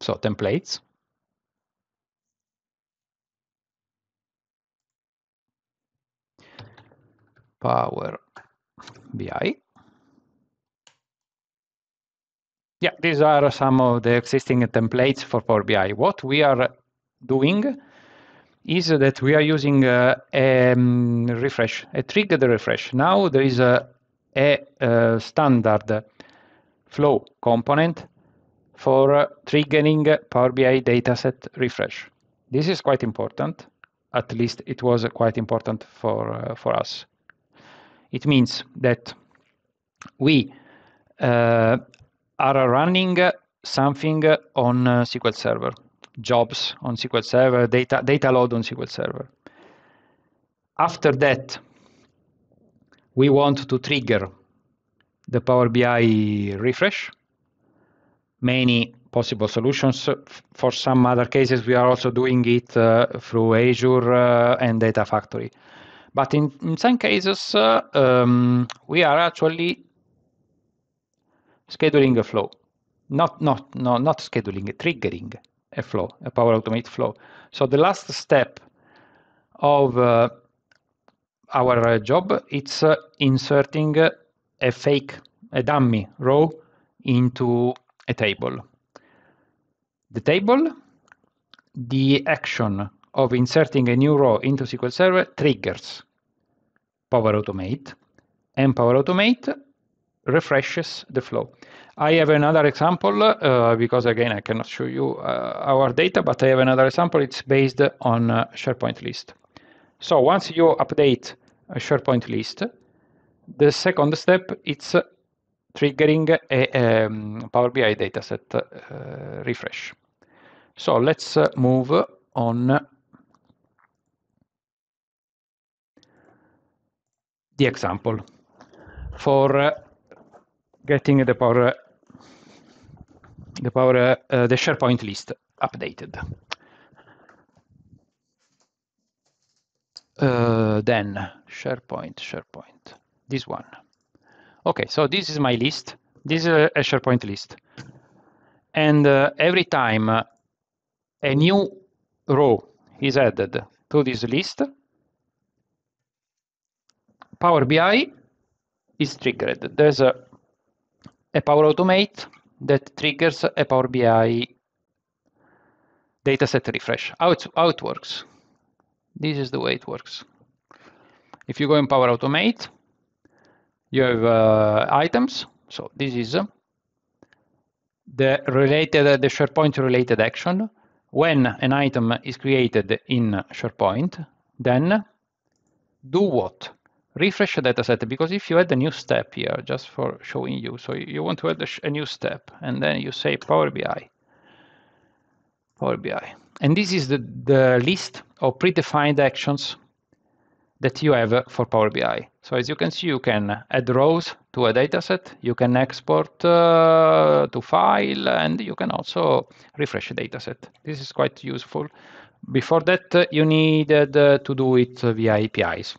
So templates. Power BI. Yeah, these are some of the existing templates for Power BI. What we are doing is that we are using a refresh, a triggered refresh. Now there is a standard flow component for triggering Power BI dataset refresh. This is quite important. At least it was quite important for us. It means that we are running something on SQL Server, jobs on SQL Server, data load on SQL Server. After that, we want to trigger the Power BI refresh. Many possible solutions. For some other cases, we are also doing it through Azure and Data Factory. But in some cases, we are actually scheduling a flow. Not scheduling, triggering a flow, a Power Automate flow. So the last step of our job, it's inserting a fake, a dummy row into a table. The table, the action of inserting a new row into SQL Server triggers Power Automate, and Power Automate refreshes the flow. I have another example, because again, I cannot show you our data, but I have another example. It's based on SharePoint list. So once you update a SharePoint list, the second step is triggering a Power BI dataset refresh. So let's move on the example for getting the SharePoint list updated. Then SharePoint, this one. Okay, so this is my list. This is a SharePoint list. And every time a new row is added to this list, Power BI is triggered. There's a Power Automate that triggers a Power BI dataset refresh. How it works? This is the way it works. If you go in Power Automate, you have items. So this is the SharePoint related action. When an item is created in SharePoint, then do what? Refresh the dataset, because if you add a new step here, just for showing you, so you want to add a new step, and then you say Power BI. And this is the list of predefined actions that you have for Power BI. So as you can see, you can add rows to a dataset, you can export to file, and you can also refresh a dataset. This is quite useful. Before that, you needed to do it via APIs.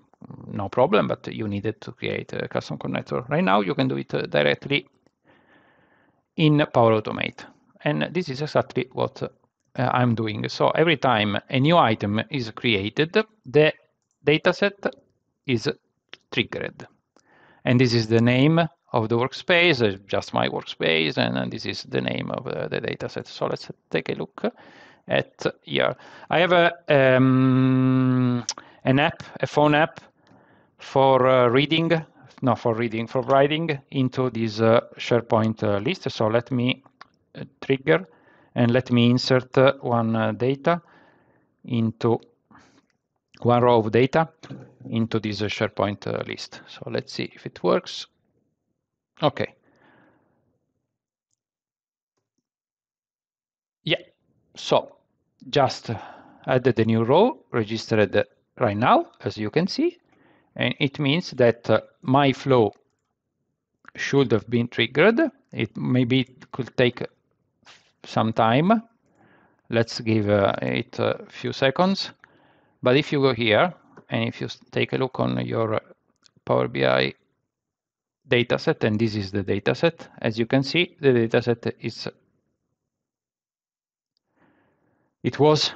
No problem, but you needed to create a custom connector. Right now, you can do it directly in Power Automate. And this is exactly what I'm doing. So every time a new item is created, the dataset is triggered. And this is the name of the workspace, just my workspace, and this is the name of the dataset. So let's take a look at here. I have an app, a phone app for writing into this SharePoint list. So let me trigger and let me insert one data into one row of data into this SharePoint list. So let's see if it works. Okay. Yeah. So just added the new row registered right now, as you can see, and it means that my flow should have been triggered. Maybe it could take some time. Let's give it a few seconds. But if you go here and if you take a look on your Power BI dataset, and this is the dataset, as you can see, the dataset is it was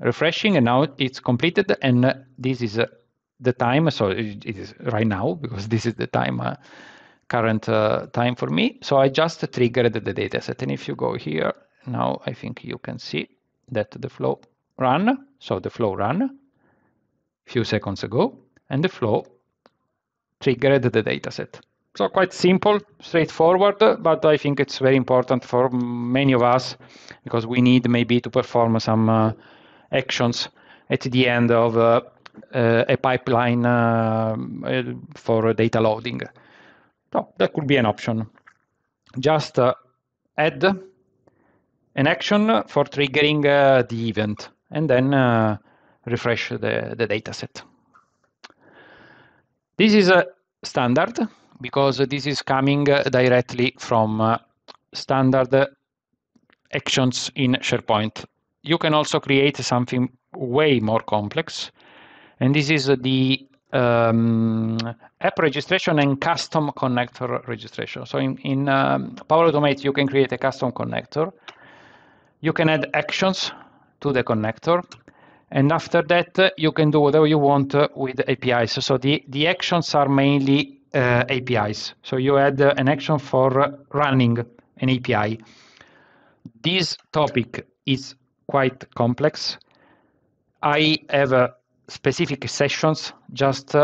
refreshing and now it's completed, and this is the time. So it is right now because this is the time current time for me. So I just triggered the dataset, and if you go here now, I think you can see that the flow ran. So the flow ran a few seconds ago, and the flow triggered the dataset. So quite simple, straightforward, but I think it's very important for many of us because we need maybe to perform some actions at the end of a pipeline for data loading. So that could be an option. Just add an action for triggering the event and then refresh the dataset. This is a standard because this is coming directly from standard actions in SharePoint. You can also create something way more complex, and this is the app registration and custom connector registration. So in Power Automate, you can create a custom connector. You can add actions to the connector, and after that, you can do whatever you want with APIs. So the actions are mainly APIs. So you add an action for running an API. This topic is quite complex. I have specific sessions just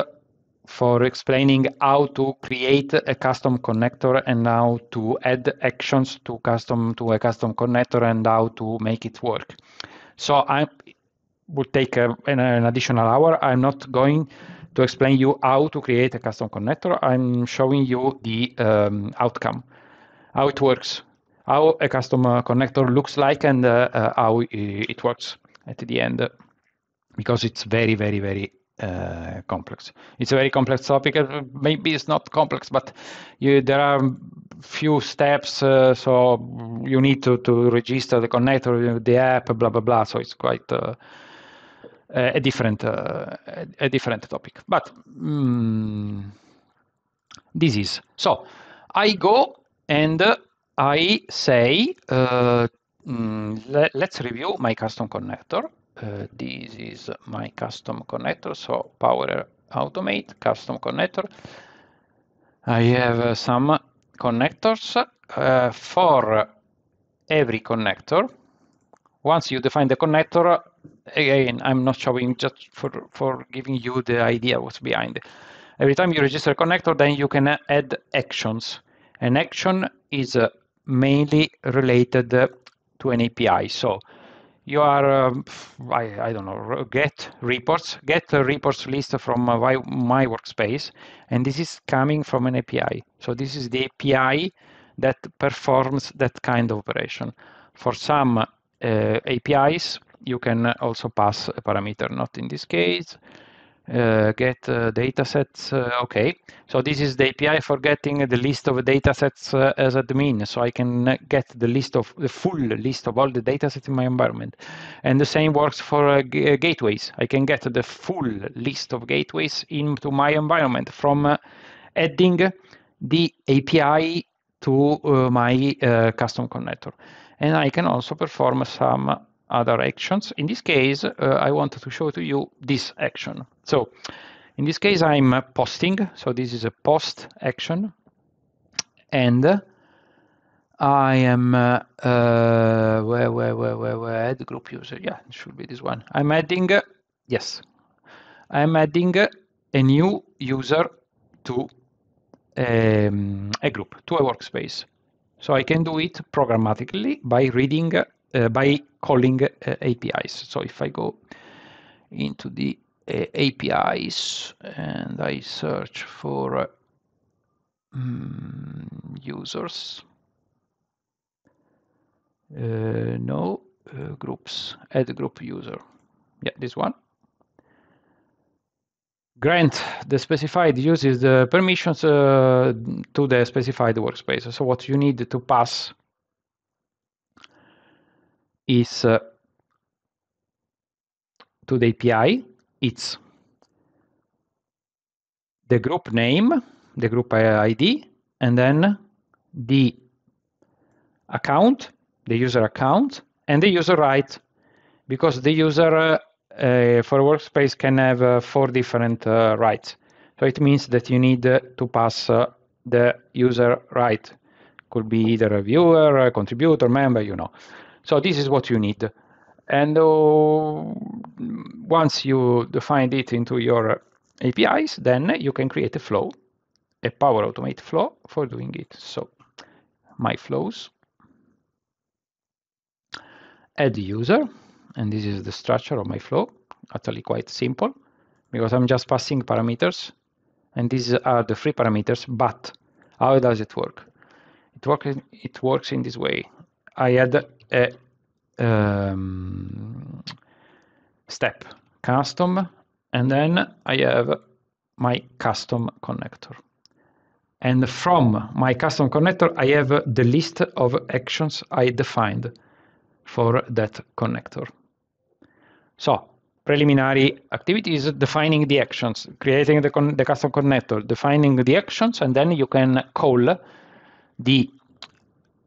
for explaining how to create a custom connector and how to add actions to a custom connector and how to make it work. So I would take an additional hour. I'm not going to explain you how to create a custom connector. I'm showing you the outcome, how it works, how a custom connector looks like, and how it works at the end, because it's very, very, very complex. It's a very complex topic. Maybe it's not complex, but there are few steps. So you need to register the connector, the app, blah blah blah. So it's quite a different topic. But this is so. I go and I say, let's review my custom connector. This is my custom connector, so Power Automate custom connector. I have some connectors for every connector. Once you define the connector, again, I'm not showing, just for giving you the idea what's behind. Every time you register a connector, then you can add actions. An action is mainly related to an API. So you are, I don't know, get a reports list from my workspace, and this is coming from an API. So this is the API that performs that kind of operation. For some APIs, you can also pass a parameter, not in this case. Get datasets. Okay, so this is the API for getting the list of datasets as admin, so I can get the full list of all the datasets in my environment. And the same works for gateways. I can get the full list of gateways into my environment from adding the API to my custom connector. And I can also perform some other actions. In this case, I wanted to show to you this action. So in this case, I'm posting. So this is a post action. And I am, where add group user. Yeah, it should be this one. I'm adding, yes, I'm adding a new user to a group, to a workspace. So I can do it programmatically by reading, by calling APIs. So if I go into the APIs and I search for users, groups, add group user. Yeah, this one. Grant the specified uses the permissions to the specified workspace. So what you need to pass is to the API, it's the group name, the group ID, and then the account, the user account, and the user right, because the user for workspace can have 4 different rights. So it means that you need to pass the user right. Could be either a viewer, a contributor, member, you know. So this is what you need. And once you define it into your APIs, then you can create a flow, a Power Automate flow for doing it. So my flows, add user, and this is the structure of my flow. Actually quite simple, because I'm just passing parameters, and these are the free parameters. But how does it work? It works in this way. I add a step custom, and then I have my custom connector. And from my custom connector, I have the list of actions I defined for that connector. So preliminary activities, defining the actions, creating the custom connector, defining the actions, and then you can call the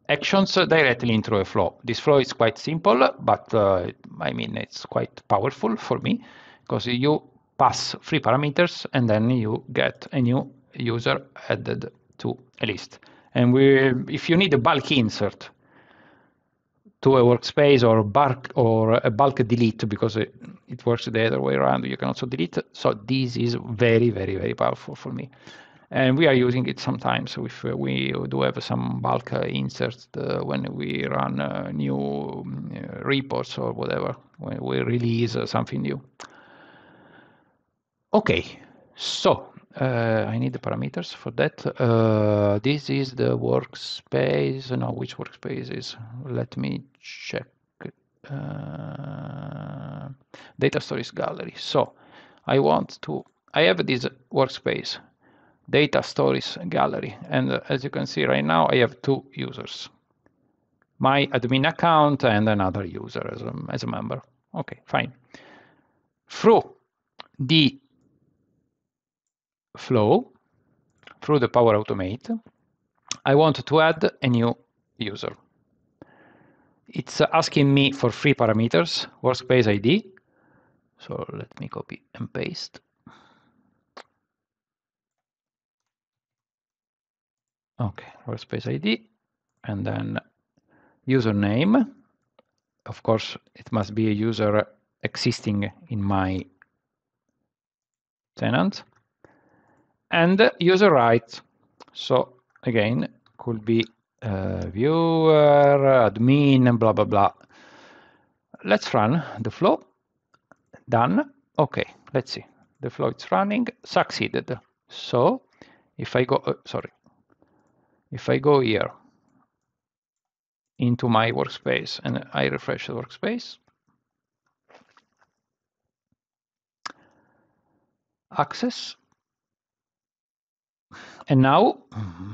actions directly into a flow. This flow is quite simple, but I mean, it's quite powerful for me, because you pass 3 parameters and then you get a new user added to a list. And if you need a bulk insert to a workspace, or a bulk delete, because it works the other way around, you can also delete. So this is very, very, very powerful for me. And we are using it sometimes if we do have some bulk inserts when we run new reports or whatever, when we release something new. Okay, so I need the parameters for that. This is the workspace. No, which workspace is? Let me check. Data storage gallery. So I have this workspace, data storage gallery, and as you can see right now, I have 2 users, my admin account and another user as a member. Okay, fine. Through the flow, through the Power Automate, I want to add a new user. It's asking me for 3 parameters, workspace ID. So let me copy and paste. Okay, workspace ID, and then username. Of course, it must be a user existing in my tenant, and user right. So again, could be viewer, admin, blah, blah, blah. Let's run the flow. Done. Okay, let's see. The flow is running, succeeded. So if I go, if I go here into my workspace and I refresh the workspace, access, and now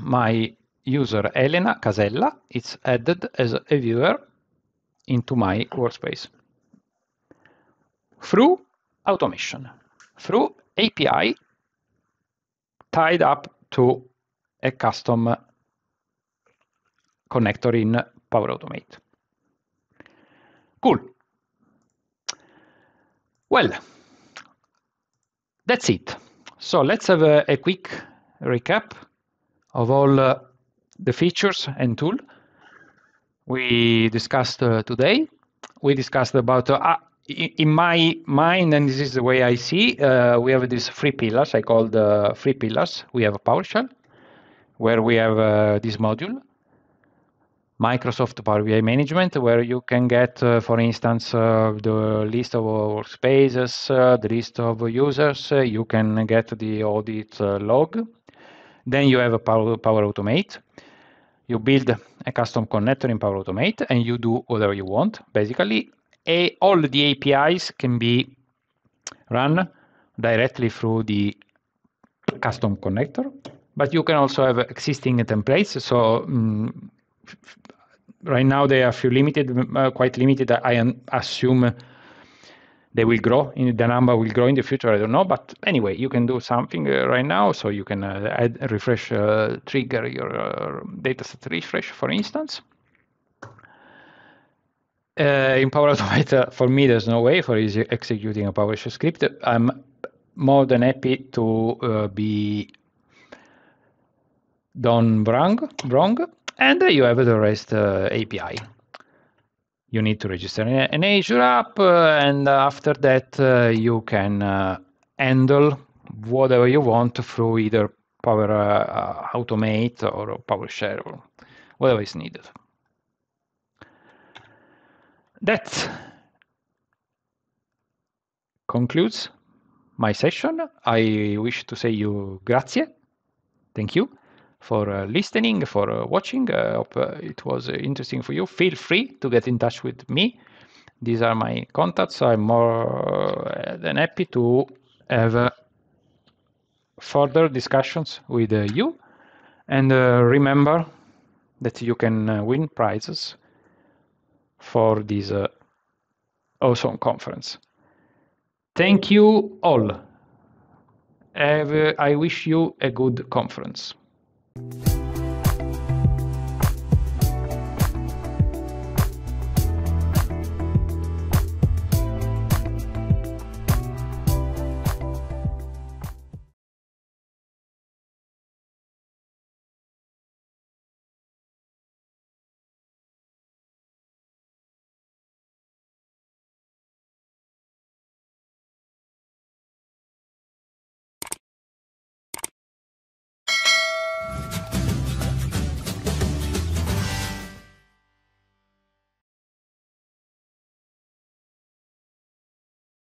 my user Elena Casella is added as a viewer into my workspace through automation, through API tied up to a custom connector in Power Automate. Cool. Well, that's it. So let's have a quick recap of all the features and tools we discussed today. We discussed about, in my mind, and this is the way I see, we have these 3 pillars. I call the 3 pillars. We have a PowerShell, where we have this module, Microsoft Power BI Management, where you can get, for instance, the list of workspaces, the list of users. You can get the audit log. Then you have a Power Automate. You build a custom connector in Power Automate, and you do whatever you want. Basically, all the APIs can be run directly through the custom connector, but you can also have existing templates. So right now they are quite limited. I assume they will grow. The number will grow in the future. I don't know, but anyway, you can do something right now. So you can add refresh, trigger your dataset refresh, for instance. In Power Automate, for me, there's no way for executing a PowerShell script. I'm more than happy to be done wrong, and you have the REST API. You need to register an Azure app, and after that, you can handle whatever you want through either Power Automate or PowerShell, or whatever is needed. That concludes my session. I wish to say you grazie. Thank you for listening, for watching. I hope it was interesting for you. Feel free to get in touch with me. These are my contacts. I'm more than happy to have further discussions with you. And remember that you can win prizes for this awesome conference. Thank you all. I wish you a good conference.